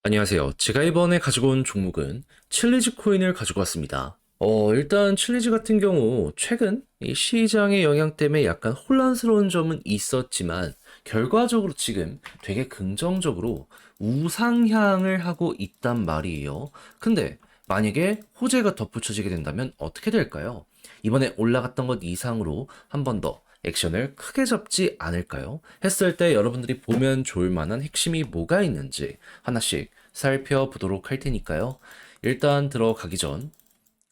안녕하세요. 제가 이번에 가지고 온 종목은 칠리즈 코인을 가지고 왔습니다. 일단 칠리즈 같은 경우 최근 이 시장의 영향 때문에 약간 혼란스러운 점은 있었지만 결과적으로 지금 되게 긍정적으로 우상향을 하고 있단 말이에요. 근데 만약에 호재가 덧붙여지게 된다면 어떻게 될까요? 이번에 올라갔던 것 이상으로 한 번 더 액션을 크게 잡지 않을까요? 했을 때 여러분들이 보면 좋을 만한 핵심이 뭐가 있는지 하나씩 살펴보도록 할 테니까요. 일단 들어가기 전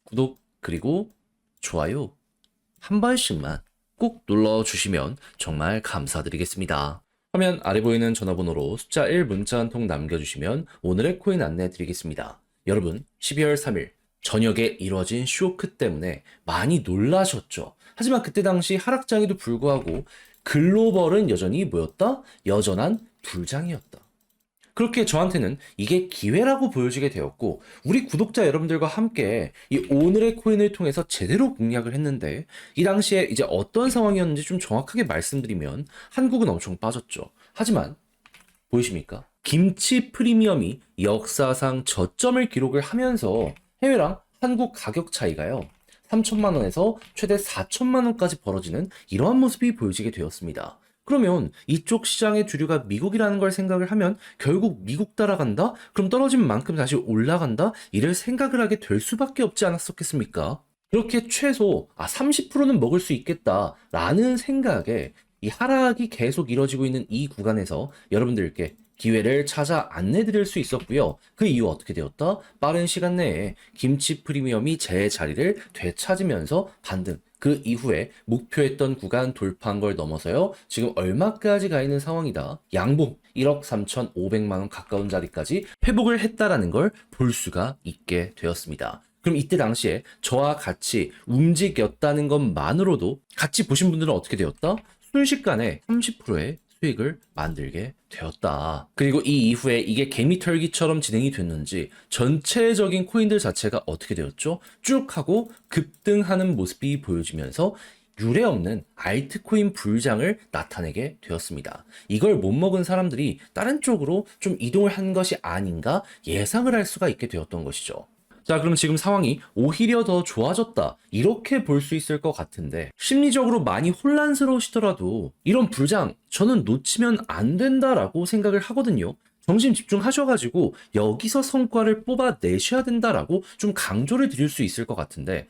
구독 그리고 좋아요 한 번씩만 꼭 눌러주시면 정말 감사드리겠습니다. 화면 아래 보이는 전화번호로 숫자 1 문자 한 통 남겨주시면 오늘의 코인 안내 드리겠습니다. 여러분 12월 3일 저녁에 이뤄진 쇼크 때문에 많이 놀라셨죠? 하지만 그때 당시 하락장에도 불구하고 글로벌은 여전히 뭐였다? 여전한 불장이었다. 그렇게 저한테는 이게 기회라고 보여지게 되었고, 우리 구독자 여러분들과 함께 이 오늘의 코인을 통해서 제대로 공략을 했는데, 이 당시에 이제 어떤 상황이었는지 좀 정확하게 말씀드리면, 한국은 엄청 빠졌죠. 하지만, 보이십니까? 김치 프리미엄이 역사상 저점을 기록을 하면서 해외랑 한국 가격 차이가요. 3천만 원에서 최대 4천만 원까지 벌어지는 이러한 모습이 보여지게 되었습니다. 그러면 이쪽 시장의 주류가 미국이라는 걸 생각을 하면 결국 미국 따라간다? 그럼 떨어진 만큼 다시 올라간다? 이를 생각을 하게 될 수밖에 없지 않았었겠습니까? 그렇게 최소 30%는 먹을 수 있겠다라는 생각에 이 하락이 계속 이뤄지고 있는 이 구간에서 여러분들께 기회를 찾아 안내 드릴 수 있었고요. 그 이후 어떻게 되었다? 빠른 시간 내에 김치 프리미엄이 제 자리를 되찾으면서 반등. 그 이후에 목표했던 구간 돌파한 걸 넘어서요. 지금 얼마까지 가 있는 상황이다. 양봉 1억 3,500만 원 가까운 자리까지 회복을 했다라는 걸 볼 수가 있게 되었습니다. 그럼 이때 당시에 저와 같이 움직였다는 것만으로도 같이 보신 분들은 어떻게 되었다? 순식간에 30%의 수익을 만들게 되었다. 그리고 이 이후에 이게 개미털기처럼 진행이 됐는지 전체적인 코인들 자체가 어떻게 되었죠? 쭉 하고 급등하는 모습이 보여지면서 유례없는 알트코인 불장을 나타내게 되었습니다. 이걸 못 먹은 사람들이 다른 쪽으로 좀 이동을 한 것이 아닌가 예상을 할 수가 있게 되었던 것이죠. 자, 그럼 지금 상황이 오히려 더 좋아졌다. 이렇게 볼 수 있을 것 같은데, 심리적으로 많이 혼란스러우시더라도, 이런 불장, 저는 놓치면 안 된다라고 생각을 하거든요. 정신 집중하셔가지고, 여기서 성과를 뽑아내셔야 된다라고 좀 강조를 드릴 수 있을 것 같은데,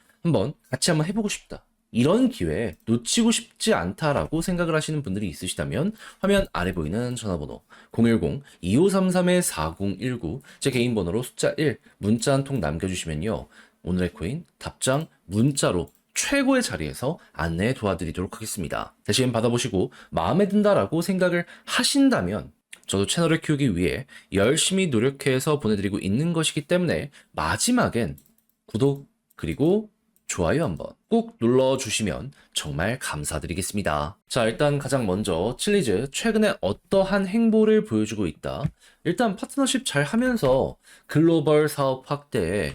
같이 한번 해보고 싶다. 이런 기회 놓치고 싶지 않다라고 생각을 하시는 분들이 있으시다면 화면 아래 보이는 전화번호 010-2533-4019 제 개인 번호로 숫자 1 문자 한 통 남겨주시면요. 오늘의 코인 답장 문자로 최고의 자리에서 안내 도와드리도록 하겠습니다. 대신 받아보시고 마음에 든다라고 생각을 하신다면 저도 채널을 키우기 위해 열심히 노력해서 보내드리고 있는 것이기 때문에 마지막엔 구독 그리고 좋아요 한번 꼭 눌러주시면 정말 감사드리겠습니다. 자, 일단 가장 먼저 칠리즈 최근에 어떠한 행보를 보여주고 있다. 일단 파트너십 잘 하면서 글로벌 사업 확대에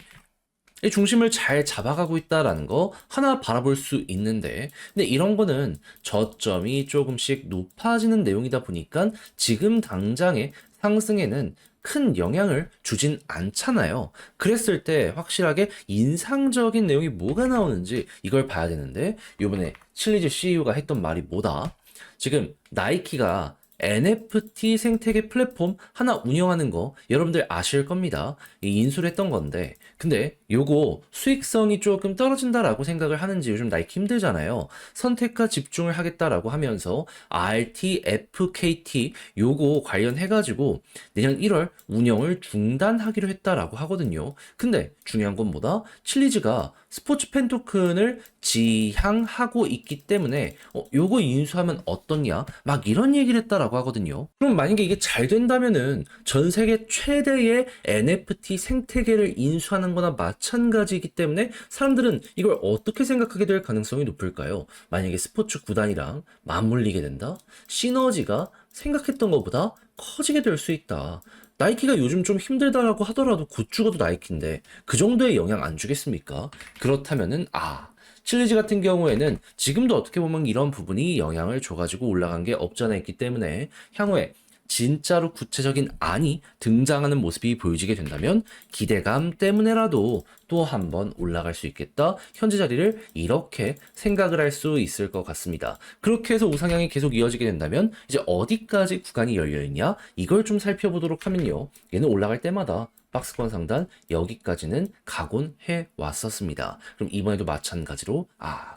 이 중심을 잘 잡아가고 있다라는 거 하나 바라볼 수 있는데, 근데 이런 거는 저점이 조금씩 높아지는 내용이다 보니까 지금 당장의 상승에는 큰 영향을 주진 않잖아요. 그랬을 때 확실하게 인상적인 내용이 뭐가 나오는지 이걸 봐야 되는데, 이번에 칠리즈 CEO가 했던 말이 뭐다? 지금 나이키가 NFT 생태계 플랫폼 하나 운영하는 거 여러분들 아실 겁니다. 인수를 했던 건데, 근데 요거 수익성이 조금 떨어진다라고 생각을 하는지 요즘 나이키 힘들잖아요. 선택과 집중을 하겠다라고 하면서 RTFKT 요거 관련해가지고 내년 1월 운영을 중단하기로 했다라고 하거든요. 근데 중요한 건 뭐다? 칠리즈가 스포츠 팬 토큰을 지향하고 있기 때문에 요거 인수하면 어떻냐? 막 이런 얘기를 했다라고 하거든요. 그럼 만약에 이게 잘 된다면은 전 세계 최대의 NFT 생태계를 인수하는 거나 마찬가지이기 때문에 사람들은 이걸 어떻게 생각하게 될 가능성이 높을까요? 만약에 스포츠 구단이랑 맞물리게 된다? 시너지가 생각했던 것보다 커지게 될 수 있다. 나이키가 요즘 좀 힘들다라고 하더라도 곧 죽어도 나이키인데 그 정도의 영향 안 주겠습니까? 그렇다면은 칠리즈 같은 경우에는 지금도 어떻게 보면 이런 부분이 영향을 줘가지고 올라간 게 없지 않아 있기 때문에 향후에 진짜로 구체적인 안이 등장하는 모습이 보여지게 된다면 기대감 때문에라도 또 한번 올라갈 수 있겠다. 현재 자리를 이렇게 생각을 할 수 있을 것 같습니다. 그렇게 해서 우상향이 계속 이어지게 된다면 이제 어디까지 구간이 열려 있냐? 이걸 좀 살펴보도록 하면요. 얘는 올라갈 때마다 박스권 상단 여기까지는 가곤 해 왔었습니다. 그럼 이번에도 마찬가지로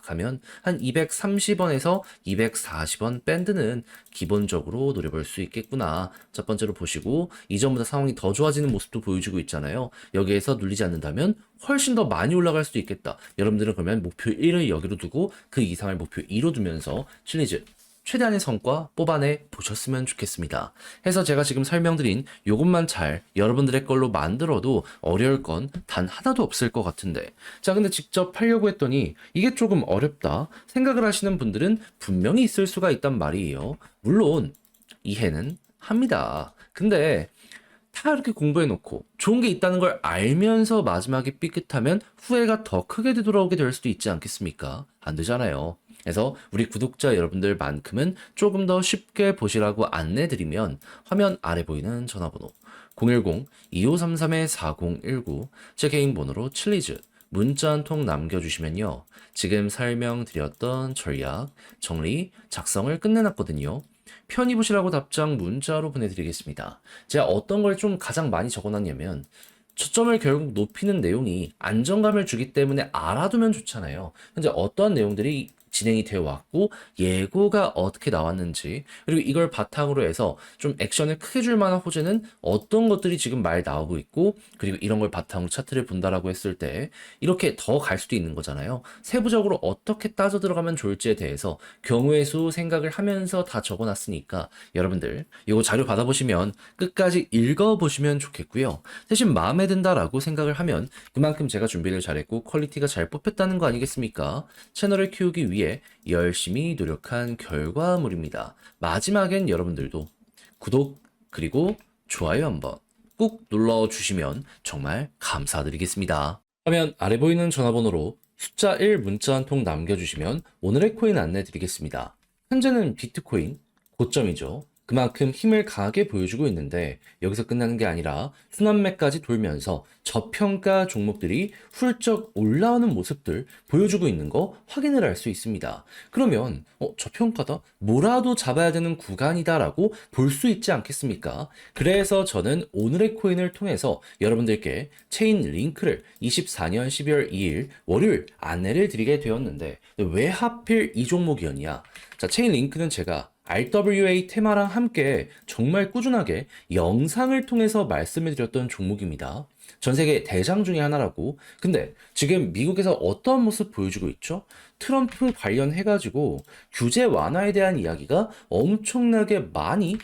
가면 한 230원에서 240원 밴드는 기본적으로 노려볼 수 있겠구나. 첫 번째로 보시고 이전보다 상황이 더 좋아지는 모습도 보여주고 있잖아요. 여기에서 눌리지 않는다면 훨씬 더 많이 올라갈 수도 있겠다. 여러분들은 그러면 목표 1을 여기로 두고 그 이상을 목표 2로 두면서 실리즈 최대한의 성과 뽑아내 보셨으면 좋겠습니다. 해서 제가 지금 설명드린 요것만 잘 여러분들의 걸로 만들어도 어려울 건 단 하나도 없을 것 같은데. 자, 근데 직접 하려고 했더니 이게 조금 어렵다 생각을 하시는 분들은 분명히 있을 수가 있단 말이에요. 물론 이해는 합니다. 근데 다 이렇게 공부해놓고 좋은 게 있다는 걸 알면서 마지막에 삐끗하면 후회가 더 크게 되돌아오게 될 수도 있지 않겠습니까? 안 되잖아요. 그래서 우리 구독자 여러분들만큼은 조금 더 쉽게 보시라고 안내드리면 화면 아래 보이는 전화번호 010-2533-4019 제 개인 번호로 칠리즈 문자 한 통 남겨주시면요. 지금 설명드렸던 전략, 정리, 작성을 끝내놨거든요. 편히 보시라고 답장 문자로 보내드리겠습니다. 제가 어떤 걸 좀 가장 많이 적어놨냐면 초점을 결국 높이는 내용이 안정감을 주기 때문에 알아두면 좋잖아요. 현재 어떠한 내용들이 진행이 되어 왔고 예고가 어떻게 나왔는지 그리고 이걸 바탕으로 해서 좀 액션을 크게 줄 만한 호재는 어떤 것들이 지금 말 나오고 있고 그리고 이런 걸 바탕으로 차트를 본다라고 했을 때 이렇게 더 갈 수도 있는 거잖아요. 세부적으로 어떻게 따져 들어가면 좋을지에 대해서 경우의 수 생각을 하면서 다 적어놨으니까 여러분들 이거 자료 받아보시면 끝까지 읽어보시면 좋겠고요. 대신 마음에 든다라고 생각을 하면 그만큼 제가 준비를 잘했고 퀄리티가 잘 뽑혔다는 거 아니겠습니까? 채널을 키우기 위해 열심히 노력한 결과물입니다. 마지막엔 여러분들도 구독 그리고 좋아요 한번 꾹 눌러주시면 정말 감사드리겠습니다. 화면 아래 보이는 전화번호로 숫자 1 문자 한 통 남겨주시면 오늘의 코인 안내 드리겠습니다. 현재는 비트코인 고점이죠. 그만큼 힘을 강하게 보여주고 있는데 여기서 끝나는 게 아니라 순환매까지 돌면서 저평가 종목들이 훌쩍 올라오는 모습들 보여주고 있는 거 확인을 할 수 있습니다. 그러면 저평가다? 뭐라도 잡아야 되는 구간이다라고 볼 수 있지 않겠습니까? 그래서 저는 오늘의 코인을 통해서 여러분들께 체인 링크를 24년 12월 2일 월요일 안내를 드리게 되었는데 왜 하필 이 종목이었냐? 자, 체인 링크는 제가 RWA 테마랑 함께 정말 꾸준하게 영상을 통해서 말씀을 드렸던 종목입니다. 전 세계 대장 중에 하나라고. 근데 지금 미국에서 어떤 모습 보여주고 있죠? 트럼프 관련해가지고 규제 완화에 대한 이야기가 엄청나게 많이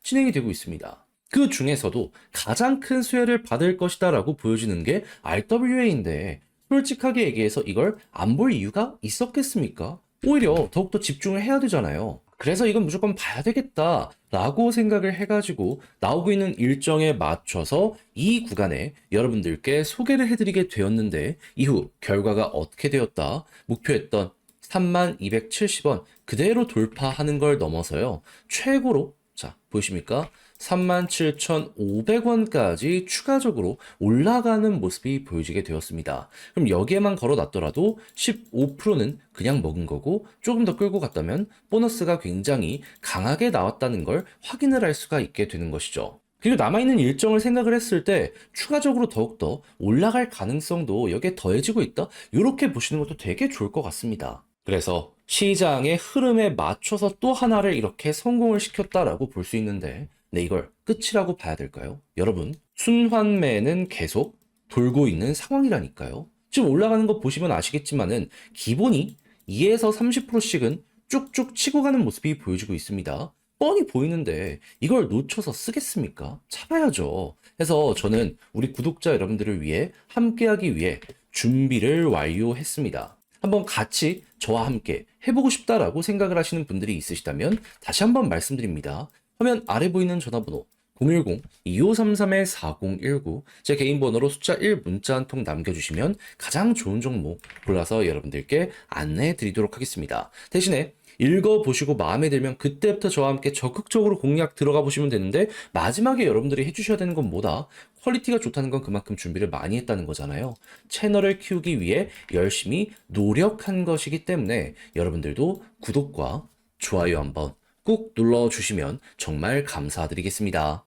진행이 되고 있습니다. 그 중에서도 가장 큰 수혜를 받을 것이다 라고 보여지는 게 RWA인데 솔직하게 얘기해서 이걸 안 볼 이유가 있었겠습니까? 오히려 더욱더 집중을 해야 되잖아요. 그래서 이건 무조건 봐야 되겠다 라고 생각을 해가지고 나오고 있는 일정에 맞춰서 이 구간에 여러분들께 소개를 해드리게 되었는데 이후 결과가 어떻게 되었다? 목표했던 3270원 그대로 돌파하는 걸 넘어서요. 최고로 자 보이십니까? 37,500원까지 추가적으로 올라가는 모습이 보여지게 되었습니다. 그럼 여기에만 걸어놨더라도 15%는 그냥 먹은 거고 조금 더 끌고 갔다면 보너스가 굉장히 강하게 나왔다는 걸 확인을 할 수가 있게 되는 것이죠. 그리고 남아있는 일정을 생각을 했을 때 추가적으로 더욱더 올라갈 가능성도 여기에 더해지고 있다? 이렇게 보시는 것도 되게 좋을 것 같습니다. 그래서 시장의 흐름에 맞춰서 또 하나를 이렇게 성공을 시켰다라고 볼 수 있는데 네, 이걸 끝이라고 봐야 될까요? 여러분, 순환매는 계속 돌고 있는 상황이라니까요. 지금 올라가는 거 보시면 아시겠지만은 기본이 2에서 30%씩은 쭉쭉 치고 가는 모습이 보여지고 있습니다. 뻔히 보이는데 이걸 놓쳐서 쓰겠습니까? 잡아야죠. 그래서 저는 우리 구독자 여러분들을 위해 함께하기 위해 준비를 완료했습니다. 한번 같이 저와 함께 해보고 싶다라고 생각을 하시는 분들이 있으시다면 다시 한번 말씀드립니다. 화면 아래 보이는 전화번호 010-2533-4019 제 개인 번호로 숫자 1 문자 한 통 남겨주시면 가장 좋은 종목 골라서 여러분들께 안내해 드리도록 하겠습니다. 대신에 읽어보시고 마음에 들면 그때부터 저와 함께 적극적으로 공략 들어가 보시면 되는데, 마지막에 여러분들이 해주셔야 되는 건 뭐다? 퀄리티가 좋다는 건 그만큼 준비를 많이 했다는 거잖아요. 채널을 키우기 위해 열심히 노력한 것이기 때문에 여러분들도 구독과 좋아요 한번 꾹 눌러주시면 정말 감사드리겠습니다.